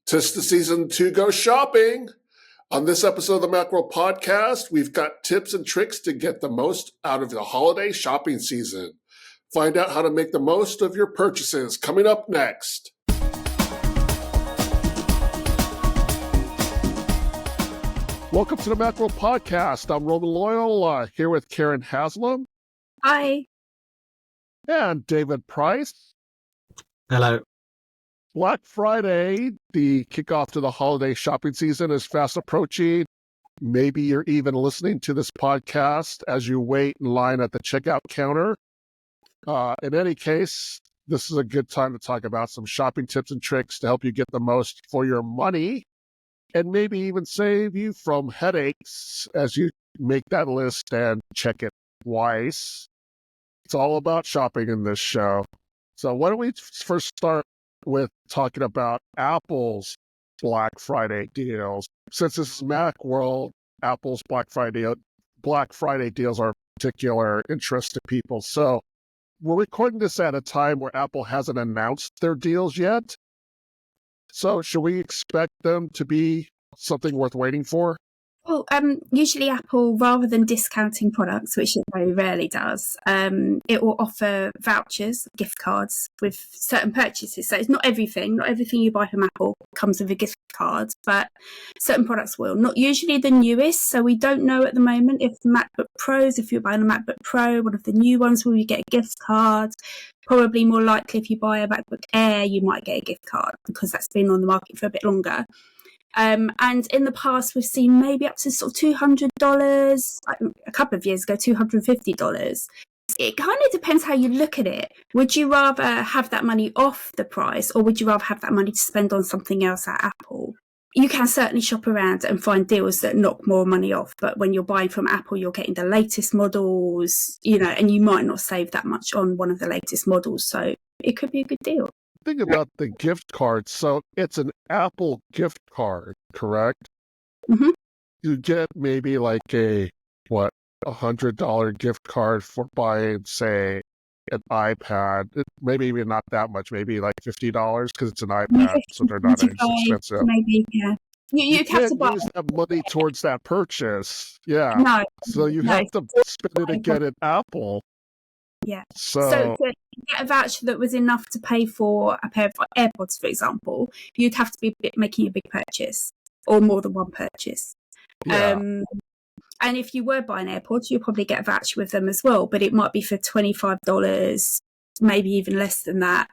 'Tis the season to go shopping. On this episode of the Macworld Podcast, we've got tips and tricks to get the most out of the holiday shopping season. Find out how to make the most of your purchases coming up next. Welcome to the Macworld Podcast. I'm Roman Loyola, here with Karen Haslam. Hi. And David Price. Hello. Black Friday, the kickoff to the holiday shopping season, is fast approaching. Maybe you're even listening to this podcast as you wait in line at the checkout counter. In any case, this is a good time to talk about some shopping tips and tricks to help you get the most for your money and maybe even save you from headaches as you make that list and check it twice. It's all about shopping in this show. So why don't we first start with talking about Apple's Black Friday deals. Since this is Macworld, Apple's Black Friday deals are of particular interest to people. So we're recording this at a time where Apple hasn't announced their deals yet. So should we expect them to be something worth waiting for? Well, usually Apple, rather than discounting products, which it very rarely does, it will offer vouchers, gift cards with certain purchases. So it's not everything you buy from Apple comes with a gift card, but certain products will. Not usually the newest, so we don't know at the moment if the MacBook Pros, if you're buying a MacBook Pro, one of the new ones, will you get a gift card? Probably more likely if you buy a MacBook Air, you might get a gift card because that's been on the market for a bit longer. And in the past, we've seen maybe up to sort of $200, a couple of years ago, $250. It kind of depends how you look at it. Would you rather have that money off the price, or would you rather have that money to spend on something else at Apple? You can certainly shop around and find deals that knock more money off. But when you're buying from Apple, you're getting the latest models, and you might not save that much on one of the latest models. So it could be a good deal. Think about the gift card. So it's an Apple gift card, correct? Mm-hmm. You get maybe like a $100 gift card for buying, say, an iPad. Maybe even not that much. Maybe like $50 because it's an iPad, so they're not as expensive. Maybe, yeah. You have to buy. Use that money towards that purchase. Yeah. No. So you have to spend it again at Apple. Yeah. So to get a voucher that was enough to pay for a pair of AirPods, for example, you'd have to be making a big purchase or more than one purchase. yeah. And if you were buying AirPods, you'll probably get a voucher with them as well, but it might be for $25, maybe even less than that,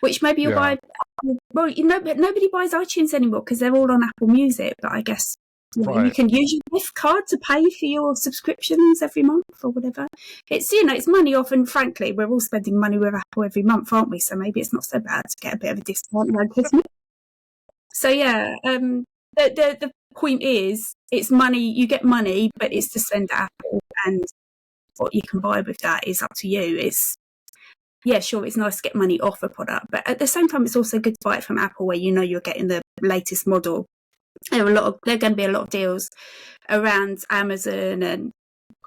which maybe you'll buy. Well, but nobody buys iTunes anymore because they're all on Apple Music, but I guess you can use your gift card to pay for your subscriptions every month or whatever. It's it's money off, and frankly, we're all spending money with Apple every month, aren't we? So maybe it's not so bad to get a bit of a discount around Christmas. So yeah, the point is, it's money. You get money, but it's to spend at Apple, and what you can buy with that is up to you. Sure, it's nice to get money off a product, but at the same time, it's also good to buy it from Apple, where you're getting the latest model. There are going to be a lot of deals around Amazon and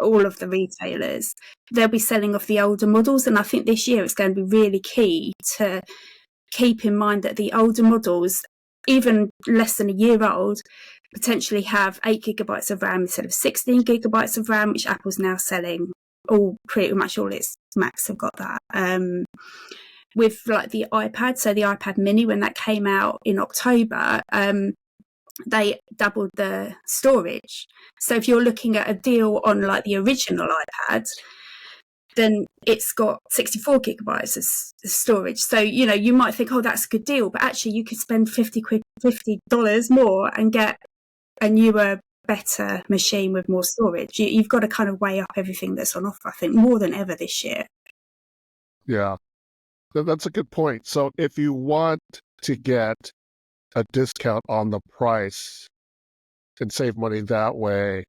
all of the retailers. They'll be selling off the older models, and I think this year it's going to be really key to keep in mind that the older models, even less than a year old, potentially have 8 gigabytes of RAM instead of 16 gigabytes of RAM, which Apple's now selling. Pretty much all its Macs have got that. With like the iPad, so the iPad mini, when that came out in October, they doubled the storage. So if you're looking at a deal on like the original iPad, then it's got 64 gigabytes of storage. So, you might think, that's a good deal, but actually you could spend $50 more and get a newer, better machine with more storage. You've got to kind of weigh up everything that's on offer, I think, more than ever this year. Yeah, that's a good point. So if you want to get a discount on the price and save money that way,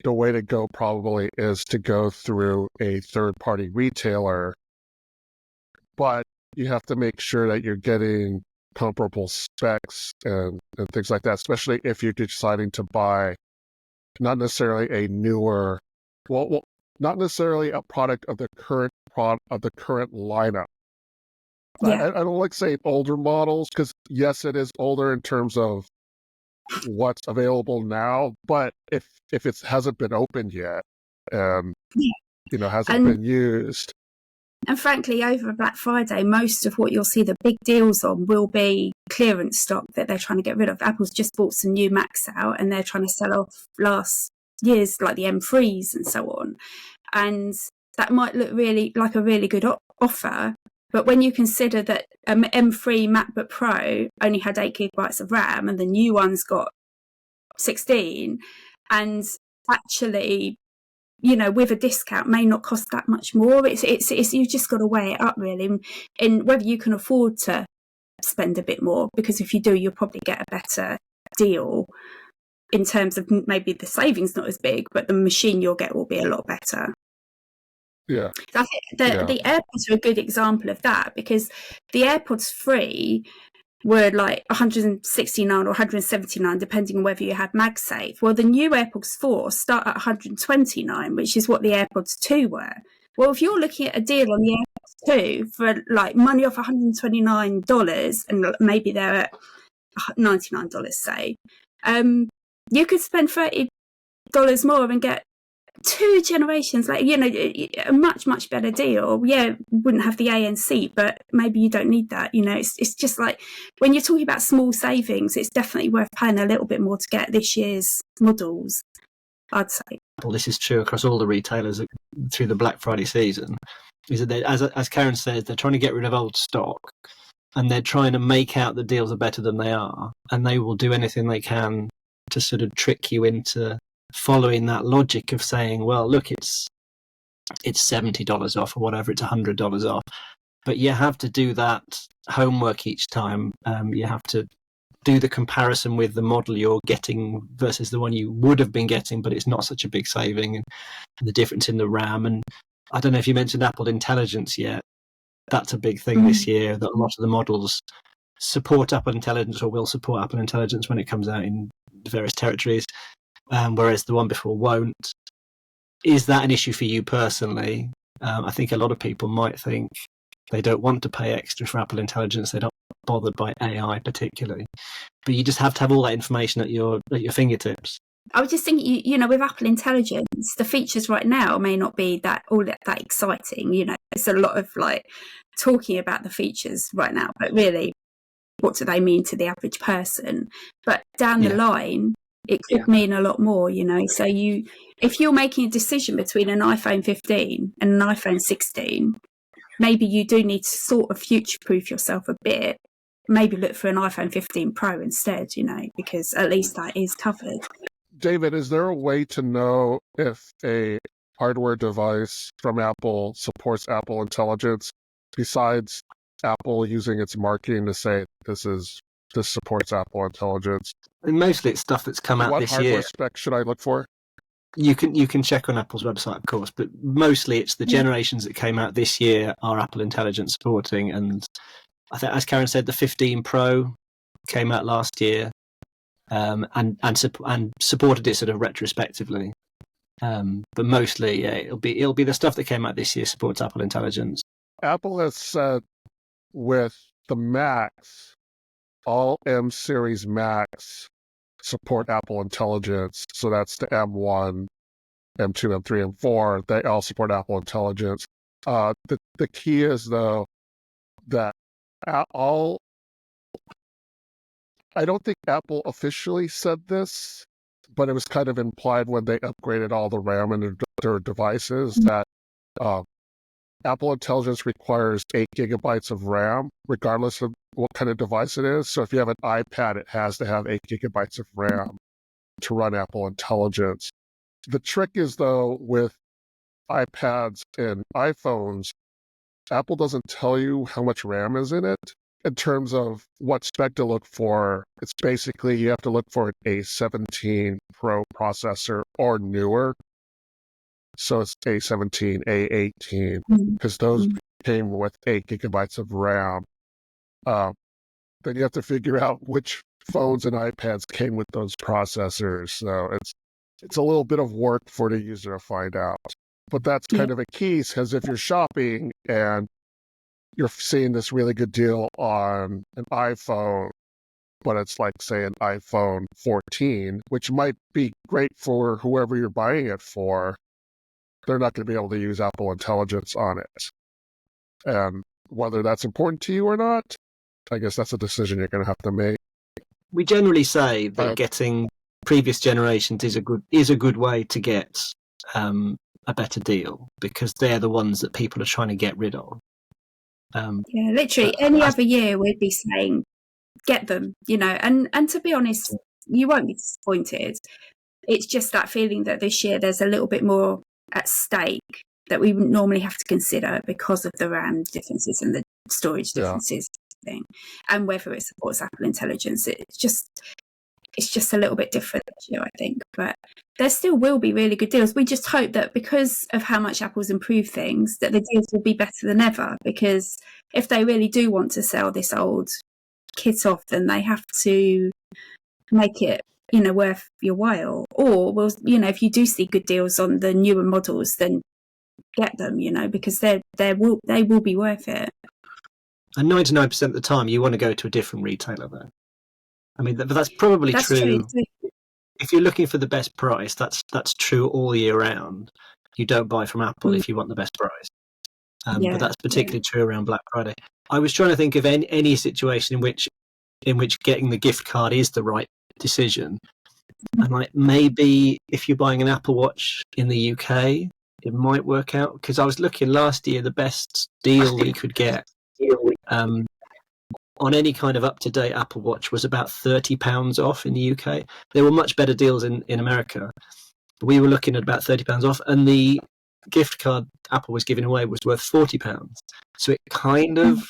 the way to go probably is to go through a third-party retailer, but you have to make sure that you're getting comparable specs and things like that, especially if you're deciding to buy not necessarily a newer, not necessarily a product of the current lineup, Yeah. I don't like saying older models because, yes, it is older in terms of what's available now, but if it hasn't been opened yet and, hasn't And been used. And frankly, over Black Friday, most of what you'll see the big deals on will be clearance stock that they're trying to get rid of. Apple's just bought some new Macs out and they're trying to sell off last year's, like the M3s and so on. And that might look really like a really good offer. But when you consider that M3 MacBook Pro only had 8 gigabytes of RAM and the new one's got 16, and actually, with a discount may not cost that much more. It's you've just got to weigh it up really, and whether you can afford to spend a bit more, because if you do, you'll probably get a better deal in terms of maybe the savings not as big, but the machine you'll get will be a lot better. Yeah. I think the AirPods are a good example of that, because the AirPods 3 were like 169 or 179, depending on whether you had MagSafe. Well, the new AirPods 4 start at 129, which is what the AirPods 2 were. Well, if you're looking at a deal on the AirPods 2 for like money off $129, and maybe they're at $99, say, you could spend $30 more and get 2 generations, like, a much, much better deal. Yeah, wouldn't have the ANC, but maybe you don't need that. It's just like when you're talking about small savings, it's definitely worth paying a little bit more to get this year's models, I'd say. Well, this is true across all the retailers through the Black Friday season, is that as Karen says, they're trying to get rid of old stock and they're trying to make out the deals are better than they are, and they will do anything they can to sort of trick you into following that logic of saying, well, look, it's $70 off or whatever, it's $100 off. But you have to do that homework each time. You have to do the comparison with the model you're getting versus the one you would have been getting, but it's not such a big saving, and the difference in the RAM. And I don't know if you mentioned Apple Intelligence yet. That's a big thing this year, that a lot of the models support Apple Intelligence or will support Apple Intelligence when it comes out in various territories. Whereas the one before won't. Is that an issue for you personally? I think a lot of people might think they don't want to pay extra for Apple Intelligence. They're not bothered by AI particularly. But you just have to have all that information at your fingertips. I was just thinking, with Apple Intelligence, the features right now may not be that exciting. It's a lot of like talking about the features right now, but really, what do they mean to the average person? But down the line, it could mean a lot more, So if you're making a decision between an iPhone 15 and an iPhone 16, maybe you do need to sort of future-proof yourself a bit. Maybe look for an iPhone 15 Pro instead, because at least that is covered. David, is there a way to know if a hardware device from Apple supports Apple Intelligence, besides Apple using its marketing to say this supports Apple Intelligence? And mostly it's stuff that's come out this year. What hardware spec should I look for? You can check on Apple's website, of course, but mostly it's the generations that came out this year are Apple Intelligence supporting. And I think, as Karen said, the 15 Pro came out last year, and supported it sort of retrospectively. But mostly, it'll be the stuff that came out this year supports Apple Intelligence. Apple has said with the Macs, all M series Macs support Apple Intelligence. So that's the M1, M2, M3, M4. They all support Apple Intelligence. The key is, though, that I don't think Apple officially said this, but it was kind of implied when they upgraded all the RAM in their devices that Apple Intelligence requires 8 gigabytes of RAM, regardless of what kind of device it is. So if you have an iPad, it has to have 8 gigabytes of RAM to run Apple Intelligence. The trick is, though, with iPads and iPhones, Apple doesn't tell you how much RAM is in it. In terms of what spec to look for, it's basically you have to look for an A17 Pro processor or newer. So it's A17, A18, because those came with 8 gigabytes of RAM. Then you have to figure out which phones and iPads came with those processors. So it's a little bit of work for the user to find out. But that's kind of a key, because if you're shopping and you're seeing this really good deal on an iPhone, but it's like, say, an iPhone 14, which might be great for whoever you're buying it for. They're not going to be able to use Apple Intelligence on it. And whether that's important to you or not, I guess that's a decision you're going to have to make. We generally say that getting previous generations is a good way to get a better deal, because they're the ones that people are trying to get rid of. Yeah, literally any other year we'd be saying get them, and to be honest, you won't be disappointed. It's just that feeling that this year there's a little bit more at stake that we wouldn't normally have to consider because of the RAM differences and the storage differences thing, and whether it supports Apple Intelligence. It's just a little bit different this year, I think, but there still will be really good deals. We just hope that because of how much Apple's improved things, that the deals will be better than ever, because if they really do want to sell this old kit off, then they have to make it worth your while. Or, well, if you do see good deals on the newer models, then get them, because they will be worth it. And 99% of the time, you want to go to a different retailer, though. I mean, that's probably true. If you're looking for the best price, that's true all year round. You don't buy from Apple if you want the best price. But that's particularly true around Black Friday. I was trying to think of any situation in which getting the gift card is the right decision. And like, maybe if you're buying an Apple Watch in the UK, it might work out, because I was looking last year, the best deal we could get on any kind of up-to-date Apple Watch was about £30 off in the UK. There were much better deals in America. But we were looking at about £30 off, and the gift card Apple was giving away was worth £40. So it kind of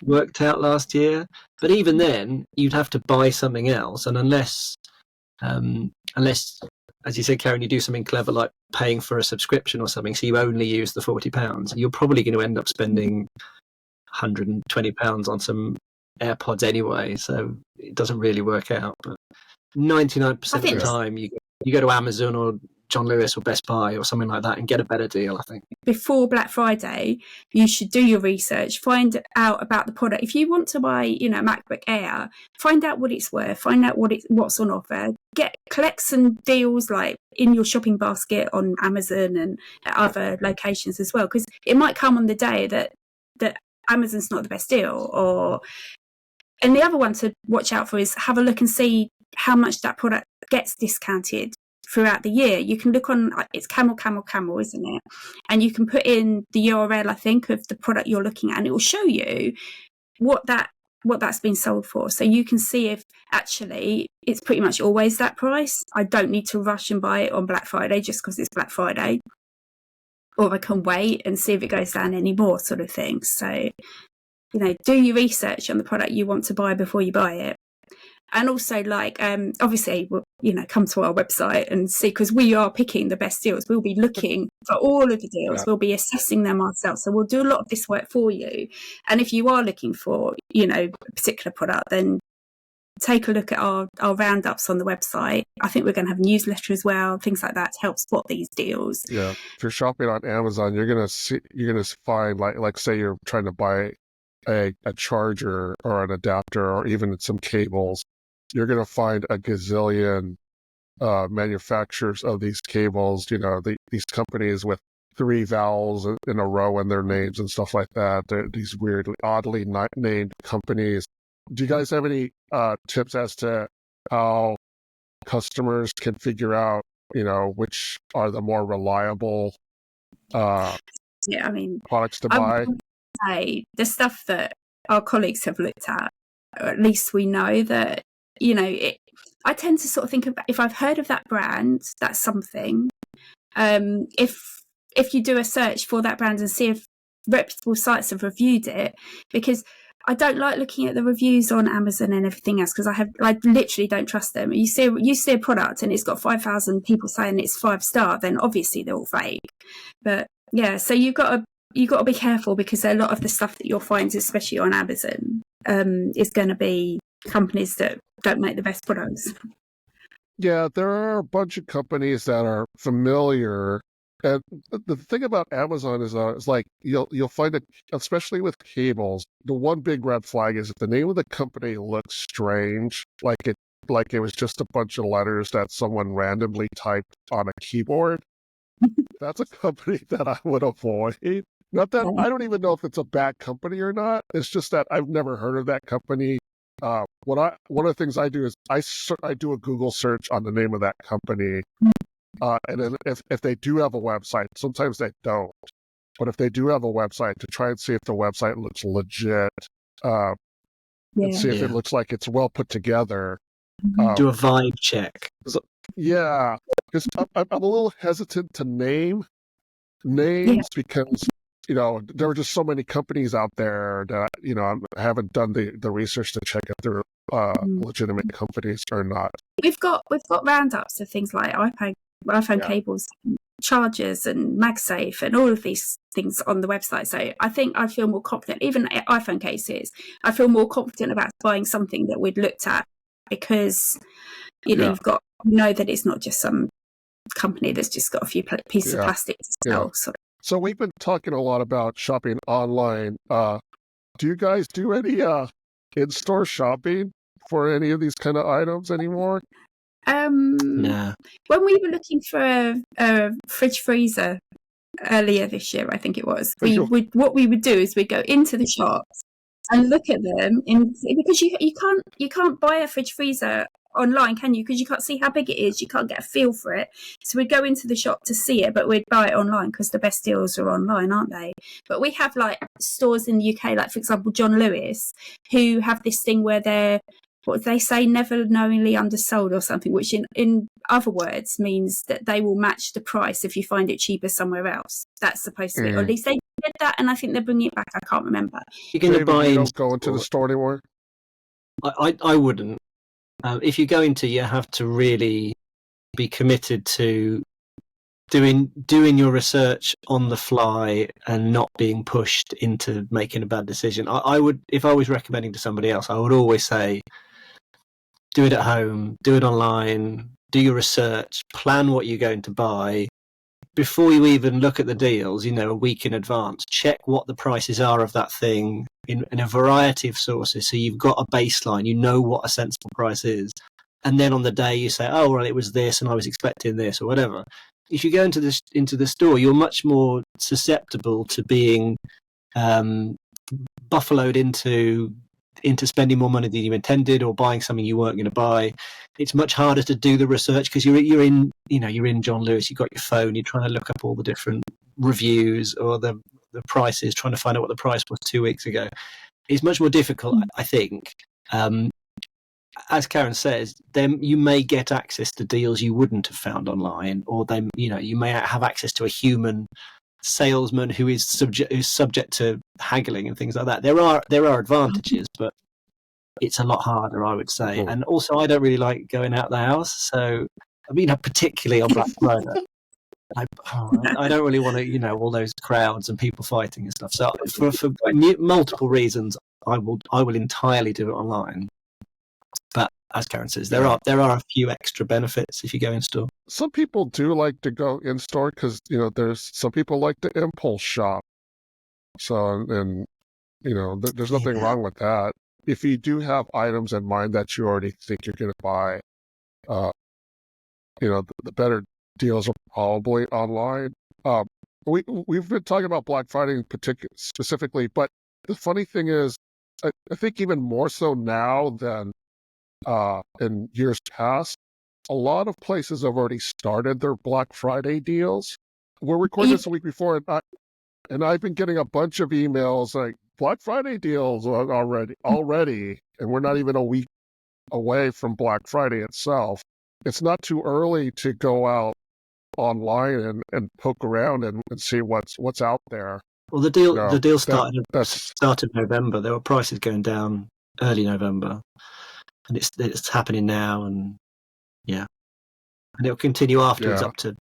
worked out last year. But even then, you'd have to buy something else, and unless, as you said, Karen, you do something clever like paying for a subscription or something, so you only use the £40, you're probably going to end up spending £120 on some AirPods anyway, so it doesn't really work out. But 99% of the time, you go to Amazon or John Lewis or Best Buy or something like that and get a better deal, I think. Before Black Friday, you should do your research, find out about the product. If you want to buy, a MacBook Air, find out what it's worth, find out what's on offer, collect some deals like in your shopping basket on Amazon and at other locations as well, because it might come on the day that Amazon's not the best deal. And the other one to watch out for is have a look and see how much that product gets discounted throughout the year. You can look on, it's Camel, isn't it? And you can put in the URL, I think, of the product you're looking at, and it will show you what that's been sold for. So you can see if actually it's pretty much always that price. I don't need to rush and buy it on Black Friday just because it's Black Friday. Or I can wait and see if it goes down any more, sort of thing. So, do your research on the product you want to buy before you buy it. And also, obviously, come to our website and see, because we are picking the best deals. We'll be looking for all of the deals. Yeah. We'll be assessing them ourselves. So we'll do a lot of this work for you. And if you are looking for, a particular product, then take a look at our roundups on the website. I think we're going to have a newsletter as well, things like that, to help spot these deals. Yeah, if you're shopping on Amazon, you're gonna find like say you're trying to buy a charger or an adapter or even some cables, you're gonna find a gazillion manufacturers of these cables. These companies with 3 vowels in a row in their names and stuff like that. They're these weirdly, oddly named companies. Do you guys have any tips as to how customers can figure out, which are the more reliable products to buy? Say the stuff that our colleagues have looked at, or at least we know that, I tend to sort of think about, if I've heard of that brand, that's something. If you do a search for that brand and see if reputable sites have reviewed it, because I don't like looking at the reviews on Amazon and everything else, because I literally don't trust them. You see a product and it's got 5,000 people saying it's 5-star, then obviously they're all fake. But yeah, so you've got to be careful, because a lot of the stuff that you'll find, especially on Amazon, is going to be companies that don't make the best products. Yeah, there are a bunch of companies that are familiar And the thing about Amazon is like you'll find that, especially with cables, the one big red flag is if the name of the company looks strange, like it was just a bunch of letters that someone randomly typed on a keyboard. That's a company that I would avoid. Not that I don't even know if it's a bad company or not. It's just that I've never heard of that company. One of the things I do is I do a Google search on the name of that company. And then if they do have a website, sometimes they don't. But if they do have a website, to try and see if the website looks legit, and see if it looks like it's well put together. Do a vibe check. Yeah, because I'm a little hesitant to name names because, there are just so many companies out there that, I haven't done the research to check if they're legitimate companies or not. We've got roundups of things like iPhone cables, chargers, and MagSafe, and all of these things on the website. So I think I feel more confident, even iPhone cases. I feel more confident about buying something that we'd looked at because you've got that it's not just some company that's just got a few pieces of plastic to sell. So we've been talking a lot about shopping online. Do you guys do any in-store shopping for any of these kind of items anymore? No. When we were looking for a fridge freezer earlier this year, I think it was, what we would do is we'd go into the shops and look at them because you can't buy a fridge freezer online, can you? Because you can't see how big it is, you can't get a feel for it. So we'd go into the shop to see it, but we'd buy it online because the best deals are online, aren't they? But we have like stores in the UK, like for example John Lewis, who have this thing where they're, what they say, never knowingly undersold or something, which in other words means that they will match the price if you find it cheaper somewhere else. That's supposed to be, or at least they did that, and I think they're bringing it back. I can't remember. You're going to buy. You don't go into the store anymore. I wouldn't. If you go into, you have to really be committed to doing your research on the fly and not being pushed into making a bad decision. I would, if I was recommending to somebody else, I would always say, do it at home, do it online, do your research, plan what you're going to buy. Before you even look at the deals, a week in advance, check what the prices are of that thing in a variety of sources. So you've got a baseline, you know what a sensible price is. And then on the day you say, oh, well, it was this and I was expecting this or whatever. If you go into the store, you're much more susceptible to being buffaloed into spending more money than you intended or buying something you weren't going to buy. It's much harder to do the research because you're in John Lewis, you've got your phone, you're trying to look up all the different reviews or the prices, trying to find out what the price was 2 weeks ago. It's much more difficult, I think. As Karen says, then you may get access to deals you wouldn't have found online, or then you may have access to a human salesman who is subject to haggling and things like that. There are advantages, but it's a lot harder, I would say. Cool. And also, I don't really like going out the house, so particularly on Black Friday. I don't really want to, all those crowds and people fighting and stuff. So for multiple reasons, I will entirely do it online. But as Karen says, there are a few extra benefits if you go in store. Some people do like to go in store because there's some people like to impulse shop. So there's nothing wrong with that. If you do have items in mind that you already think you're going to buy, the better deals are probably online. We've been talking about Black Friday in specifically, but the funny thing is, I think even more so now than in years past, a lot of places have already started their Black Friday deals. We're recording this a week before, and I've been getting a bunch of emails like Black Friday deals already, and we're not even a week away from Black Friday itself. It's not too early to go out online and poke around and see what's out there. Well, the deal started November. There were prices going down early November, and it's happening now, and it'll continue afterwards up to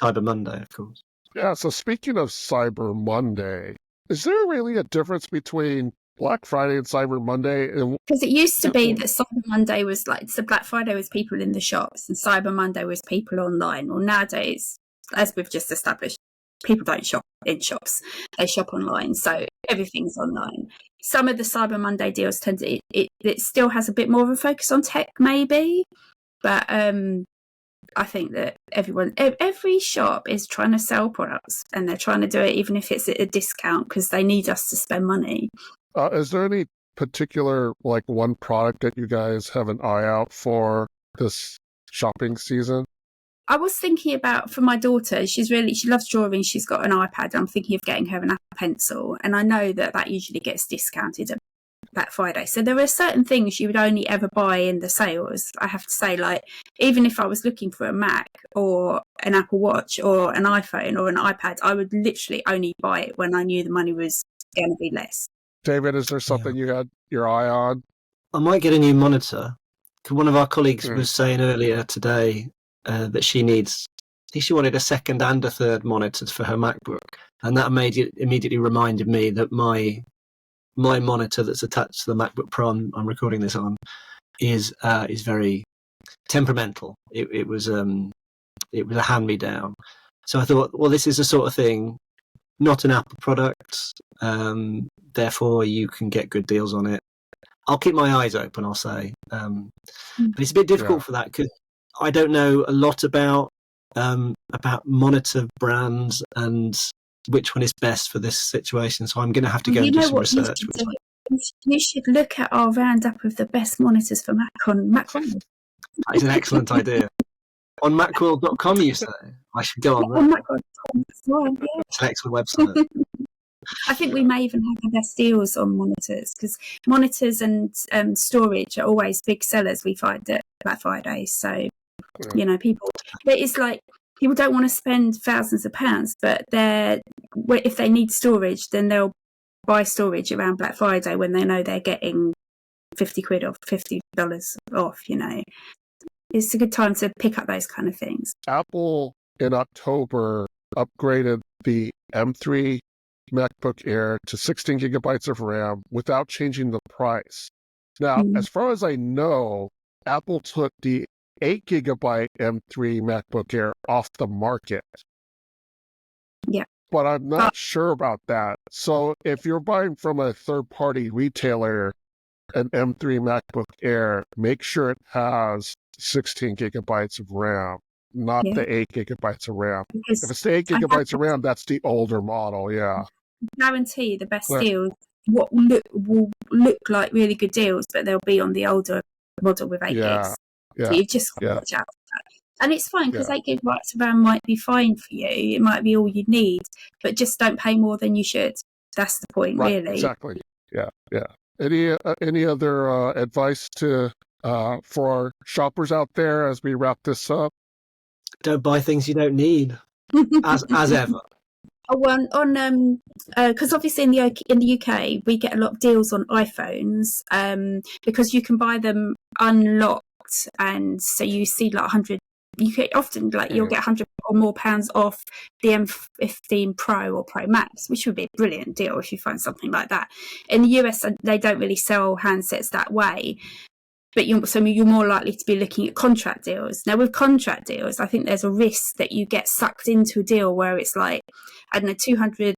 Cyber Monday, of course. Yeah. So speaking of Cyber Monday, is there really a difference between Black Friday and Cyber Monday? Because it used to be that Cyber Monday was so Black Friday was people in the shops and Cyber Monday was people online. Or nowadays, as we've just established, people don't shop in shops; they shop online, so everything's online. Some of the Cyber Monday deals tend to it still has a bit more of a focus on tech, maybe, but I think that every shop is trying to sell products, and they're trying to do it even if it's at a discount because they need us to spend money. Is there any particular, like, one product that you guys have an eye out for this shopping season? I was thinking about, for my daughter, she loves drawing, she's got an iPad, I'm thinking of getting her an Apple Pencil, and I know that usually gets discounted at Black Friday. So there are certain things you would only ever buy in the sales. I have to say, like, even if I was looking for a Mac or an Apple Watch or an iPhone or an iPad, I would literally only buy it when I knew the money was going to be less. David, is there something you had your eye on? I might get a new monitor. One of our colleagues was saying earlier today that she wanted a second and a third monitor for her MacBook, and that immediately reminded me that my monitor that's attached to the MacBook Pro I'm recording this on is very temperamental. It was a hand-me-down. So I thought, well, this is the sort of thing, not an Apple product, therefore you can get good deals on it. I'll keep my eyes open, I'll say. But it's a bit difficult for that because I don't know a lot about monitor brands and which one is best for this situation. So I'm going to have to go and do some research. You should look at our roundup of the best monitors for Mac on Macworld. That is an excellent idea. On Macworld.com, you say? I should go on that. On Macworld.com. It's an excellent website. I think we may even have the best deals on monitors, because monitors and storage are always big sellers, we find, at Black Friday. So, it's like people don't want to spend thousands of pounds, but if they need storage, then they'll buy storage around Black Friday when they know they're getting £50 off, $50 off, It's a good time to pick up those kind of things. Apple in October upgraded the M3 MacBook Air to 16 gigabytes of RAM without changing the price. Now, as far as I know, Apple took the 8 gigabyte M3 MacBook Air off the market. Yeah. But I'm not sure about that. So if you're buying from a third-party retailer an M3 MacBook Air, make sure it has 16 gigabytes of RAM, not the 8 gigabytes of RAM. Because if it's the 8 gigabytes of RAM, that's the older model, I guarantee the best deals will look like really good deals, but they'll be on the older model with 8 gigs. So you've just got to watch out for that. And it's fine, because 8 gigabytes of RAM might be fine for you. It might be all you need, but just don't pay more than you should. That's the point, really. Exactly. Yeah. Any other advice for our shoppers out there as we wrap this up? Don't buy things you don't need, as ever. Because obviously in the UK we get a lot of deals on iPhones, because you can buy them unlocked, and so you see like 100. You can often you'll get 100 or more pounds off the M15 Pro or Pro Max, which would be a brilliant deal if you find something like that. In the US, they don't really sell handsets that way. But you're more likely to be looking at contract deals. Now, with contract deals, I think there's a risk that you get sucked into a deal where it's like, 200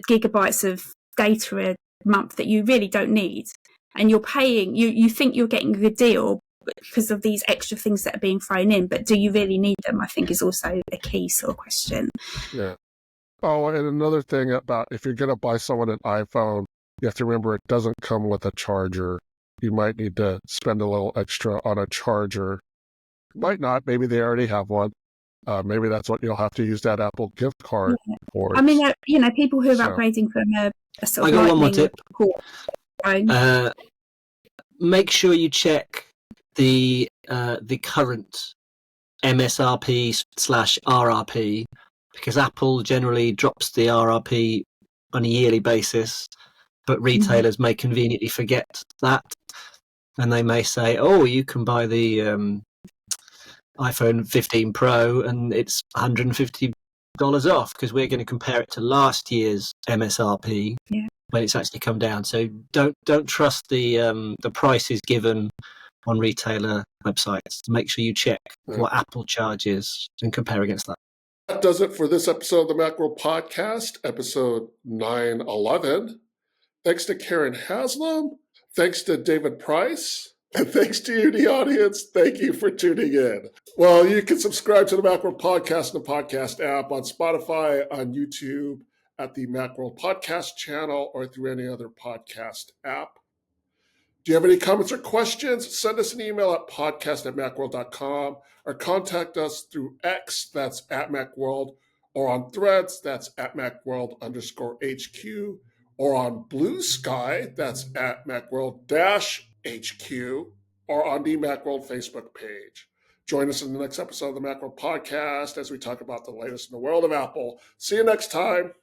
gigabytes of data a month that you really don't need. And you're paying, you think you're getting a good deal because of these extra things that are being thrown in, but do you really need them? I think is also a key sort of question. Yeah. Oh, and another thing about if you're going to buy someone an iPhone, you have to remember it doesn't come with a charger. You might need to spend a little extra on a charger. Might not. Maybe they already have one. Maybe that's what you'll have to use that Apple gift card for. I mean, people who are upgrading from a sort of I got one more tip. Phone. Make sure you check the current MSRP/RRP, because Apple generally drops the RRP on a yearly basis, but retailers may conveniently forget that, and they may say, "Oh, you can buy the iPhone 15 Pro, and it's $150 off because we're going to compare it to last year's MSRP when it's actually come down." So don't trust the prices given on retailer websites. Make sure you check what Apple charges and compare against that. does it for this episode of the Macworld Podcast, episode 911. Thanks to Karen Haslam. Thanks to David Price. And thanks to you, the audience. Thank you for tuning in. Well, you can subscribe to the Macworld Podcast in the podcast app on Spotify, on YouTube, at the Macworld Podcast channel, or through any other podcast app. Do you have any comments or questions? Send us an email at podcast@macworld.com or contact us through X, that's @Macworld, or on Threads, that's @Macworld_HQ, or on Blue Sky, that's @Macworld-HQ, or on the Macworld Facebook page. Join us in the next episode of the Macworld Podcast as we talk about the latest in the world of Apple. See you next time.